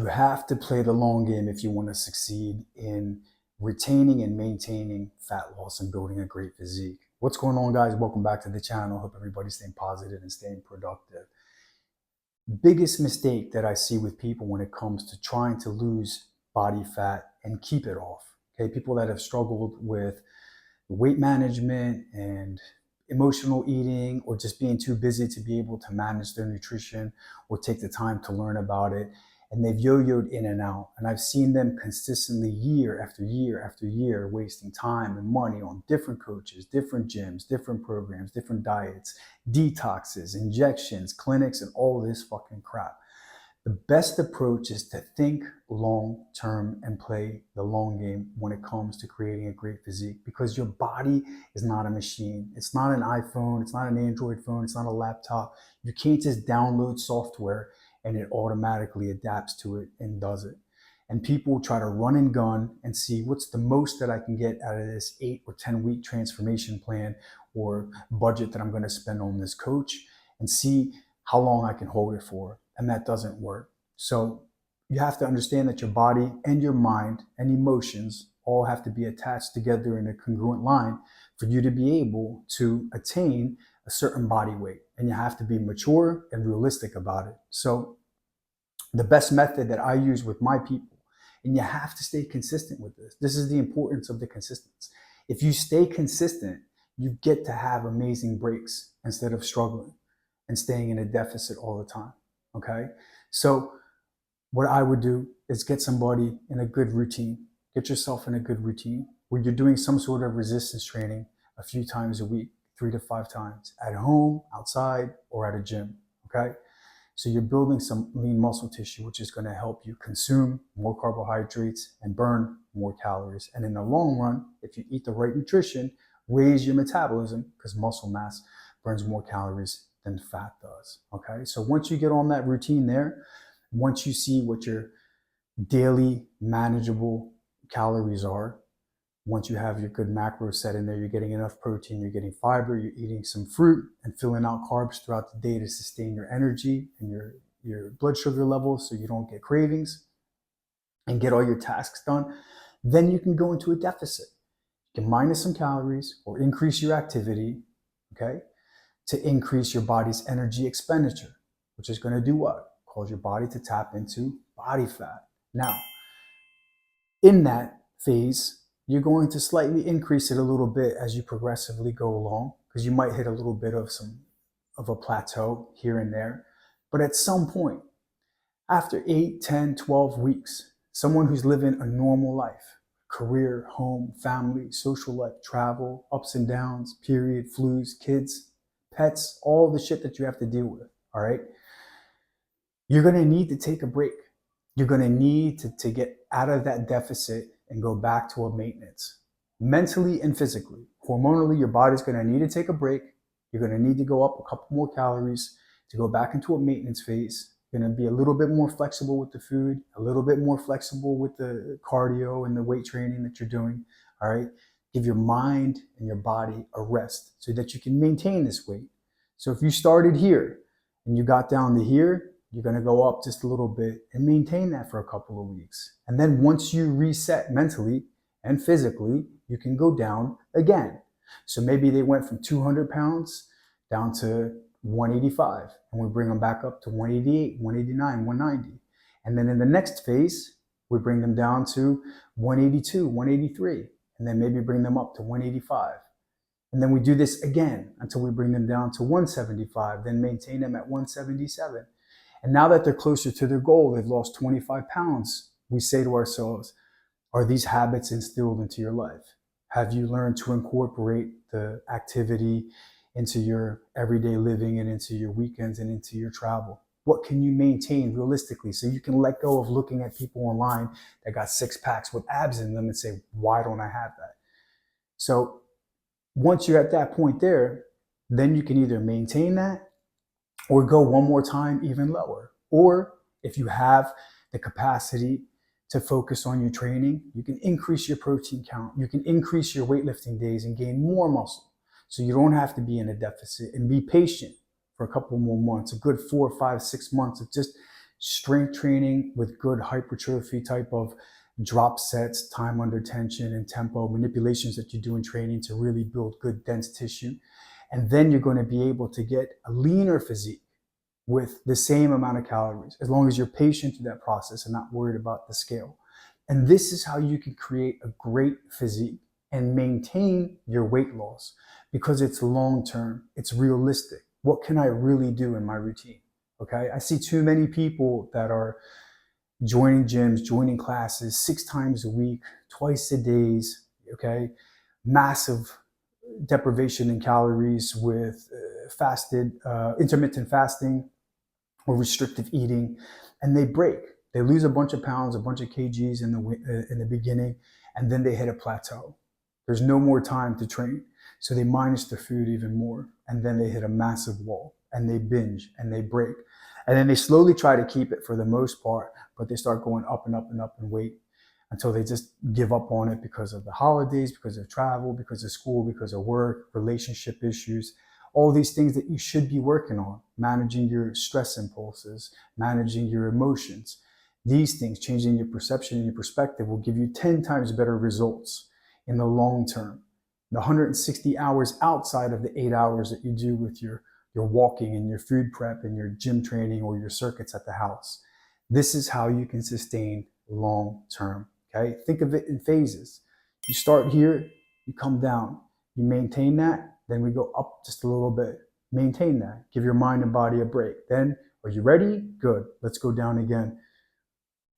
You have to play the long game if you want to succeed in retaining and maintaining fat loss and building a great physique. What's going on, guys? Welcome back to the channel. Hope everybody's staying positive and staying productive. Biggest mistake that I see with people when it comes to trying to lose body fat and keep it off. Okay, people that have struggled with weight management and emotional eating, or just being too busy to be able to manage their nutrition or take the time to learn about it. And they've yo-yoed in and out. And I've seen them consistently year after year after year wasting time and money on different coaches, different gyms, different programs, different diets, detoxes, injections, clinics, and all this fucking crap. The best approach is to think long term and play the long game when it comes to creating a great physique, because your body is not a machine. It's not an iPhone. It's not an Android phone. It's not a laptop. You can't just download software and it automatically adapts to it and does it. And people try to run and gun and see what's the most that I can get out of this 8 or 10 week transformation plan or budget that I'm going to spend on this coach, and see how long I can hold it for. And that doesn't work. So you have to understand that your body and your mind and emotions all have to be attached together in a congruent line for you to be able to attain a certain body weight. And you have to be mature and realistic about it. So the best method that I use with my people, and you have to stay consistent with this. This is the importance of the consistency. If you stay consistent, you get to have amazing breaks instead of struggling and staying in a deficit all the time. Okay, so what I would do is get somebody in a good routine. Get yourself in a good routine where you're doing some sort of resistance training a few times a week, 3 to 5 times, at home, outside, or at a gym. Okay, so you're building some lean muscle tissue, which is going to help you consume more carbohydrates and burn more calories. And in the long run, if you eat the right nutrition, raise your metabolism, because muscle mass burns more calories than fat does. Okay, so once you get on that routine there, once you see what your daily manageable calories are, once you have your good macros set in there, you're getting enough protein, you're getting fiber, you're eating some fruit and filling out carbs throughout the day to sustain your energy and your blood sugar levels so you don't get cravings, and get all your tasks done, then you can go into a deficit. You can minus some calories or increase your activity, okay, to increase your body's energy expenditure, which is going to do what? Cause your body to tap into body fat. Now, in that phase, you're going to slightly increase it a little bit as you progressively go along, because you might hit a little bit of a plateau here and there. But at some point, after 8, 10, 12 weeks, someone who's living a normal life, career, home, family, social life, travel, ups and downs, period, flus, kids, pets, all the shit that you have to deal with, all right? You're going to need to take a break. You're going to need to get out of that deficit and go back to a maintenance, mentally and physically. Hormonally, your body's going to need to take a break. You're going to need to go up a couple more calories to go back into a maintenance phase. You're going to be a little bit more flexible with the food, a little bit more flexible with the cardio and the weight training that you're doing, all right? Give your mind and your body a rest so that you can maintain this weight. So if you started here and you got down to here, you're going to go up just a little bit and maintain that for a couple of weeks. And then once you reset mentally and physically, you can go down again. So maybe they went from 200 pounds down to 185, and we bring them back up to 188, 189, 190. And then in the next phase, we bring them down to 182, 183. And then maybe bring them up to 185. And then we do this again until we bring them down to 175, then maintain them at 177. And now that they're closer to their goal, they've lost 25 pounds, we say to ourselves, are these habits instilled into your life? Have you learned to incorporate the activity into your everyday living and into your weekends and into your travel? What can you maintain realistically so you can let go of looking at people online that got 6 packs with abs in them and say, why don't I have that? So once you're at that point there, then you can either maintain that or go one more time even lower. Or if you have the capacity to focus on your training, you can increase your protein count. You can increase your weightlifting days and gain more muscle. So you don't have to be in a deficit, and be patient for a couple more months, a good 4, 5, 6 months of just strength training with good hypertrophy type of drop sets, time under tension and tempo, manipulations that you do in training to really build good dense tissue. And then you're going to be able to get a leaner physique with the same amount of calories, as long as you're patient through that process and not worried about the scale. And this is how you can create a great physique and maintain your weight loss, because it's long term, it's realistic. What can I really do in my routine? Okay, I see too many people that are joining gyms, joining classes 6 times a week, twice a days, okay? Massive deprivation in calories with intermittent fasting or restrictive eating, and they break. They lose a bunch of pounds, a bunch of kgs in the beginning, and then they hit a plateau. There's no more time to train. So they minus the food even more, and then they hit a massive wall, and they binge, and they break. And then they slowly try to keep it for the most part, but they start going up and up and up in weight until they just give up on it because of the holidays, because of travel, because of school, because of work, relationship issues, all these things that you should be working on, managing your stress impulses, managing your emotions. These things, changing your perception and your perspective, will give you 10 times better results in the long term. The 160 hours outside of the 8 hours that you do with your walking and your food prep and your gym training or your circuits at the house. This is how you can sustain long term. Okay, think of it in phases. You start here, you come down, you maintain that, then we go up just a little bit. Maintain that. Give your mind and body a break. Then, are you ready? Good. Let's go down again.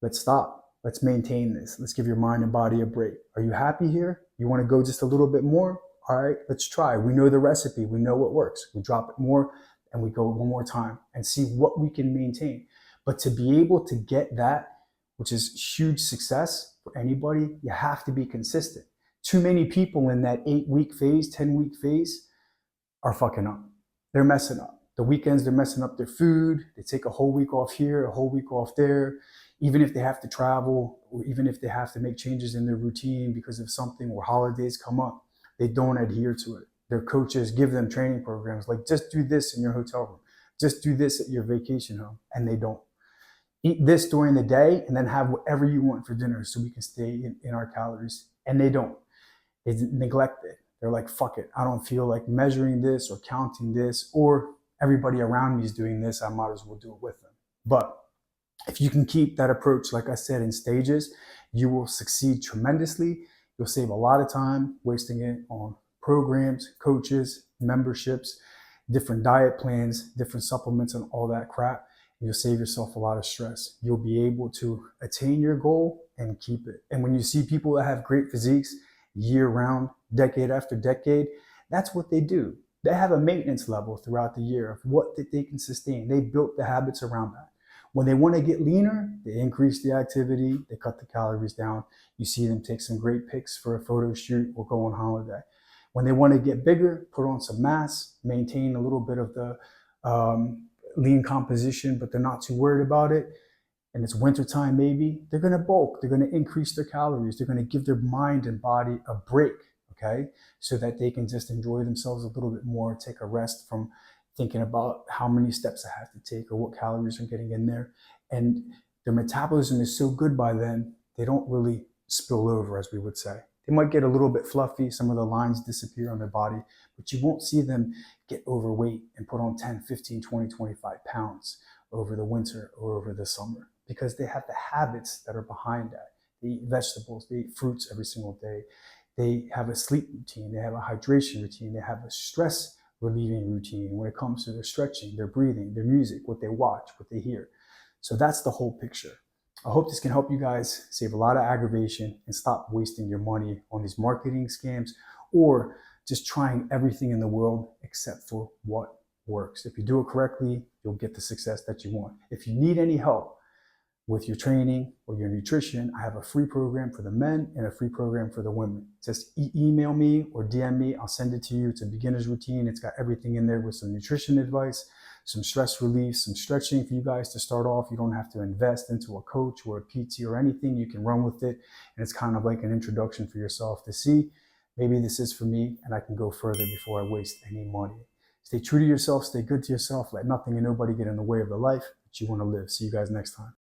Let's stop. Let's maintain this. Let's give your mind and body a break. Are you happy here? You want to go just a little bit more? All right, let's try. We know the recipe. We know what works. We drop it more and we go one more time and see what we can maintain. But to be able to get that, which is huge success for anybody, you have to be consistent. Too many people in that 8-week phase, 10-week phase are fucking up. They're messing up. The weekends, they're messing up their food. They take a whole week off here, a whole week off there. Even if they have to travel, or even if they have to make changes in their routine because of something or holidays come up, they don't adhere to it. Their coaches give them training programs like, just do this in your hotel room, just do this at your vacation home, and they don't. Eat this during the day and then have whatever you want for dinner so we can stay in our calories. And they don't. They neglect it. They're like, fuck it. I don't feel like measuring this or counting this, or everybody around me is doing this. I might as well do it with them. But if you can keep that approach, like I said, in stages, you will succeed tremendously. You'll save a lot of time wasting it on programs, coaches, memberships, different diet plans, different supplements, and all that crap. You'll save yourself a lot of stress. You'll be able to attain your goal and keep it. And when you see people that have great physiques year round, decade after decade, that's what they do. They have a maintenance level throughout the year of what that they can sustain. They built the habits around that. When they want to get leaner, they increase the activity, they cut the calories down. You see them take some great pics for a photo shoot or go on holiday. When they want to get bigger, put on some mass, maintain a little bit of the lean composition, but they're not too worried about it, and it's wintertime maybe, they're going to bulk, they're going to increase their calories, they're going to give their mind and body a break, okay, so that they can just enjoy themselves a little bit more, take a rest from thinking about how many steps I have to take or what calories are getting in there. And their metabolism is so good by then, they don't really spill over, as we would say. They might get a little bit fluffy, some of the lines disappear on their body, but you won't see them get overweight and put on 10, 15, 20, 25 pounds over the winter or over the summer, because they have the habits that are behind that. They eat vegetables, they eat fruits every single day. They have a sleep routine, they have a hydration routine, they have a stress relieving routine when it comes to their stretching, their breathing, their music, what they watch, what they hear. So that's the whole picture. I hope this can help you guys save a lot of aggravation and stop wasting your money on these marketing scams or just trying everything in the world except for what works. If you do it correctly, you'll get the success that you want. If you need any help with your training or your nutrition, I have a free program for the men and a free program for the women. Just email me or DM me. I'll send it to you. It's a beginner's routine. It's got everything in there with some nutrition advice, some stress relief, some stretching for you guys to start off. You don't have to invest into a coach or a PT or anything. You can run with it. And it's kind of like an introduction for yourself to see, maybe this is for me and I can go further before I waste any money. Stay true to yourself, stay good to yourself, let nothing and nobody get in the way of the life that you want to live. See you guys next time.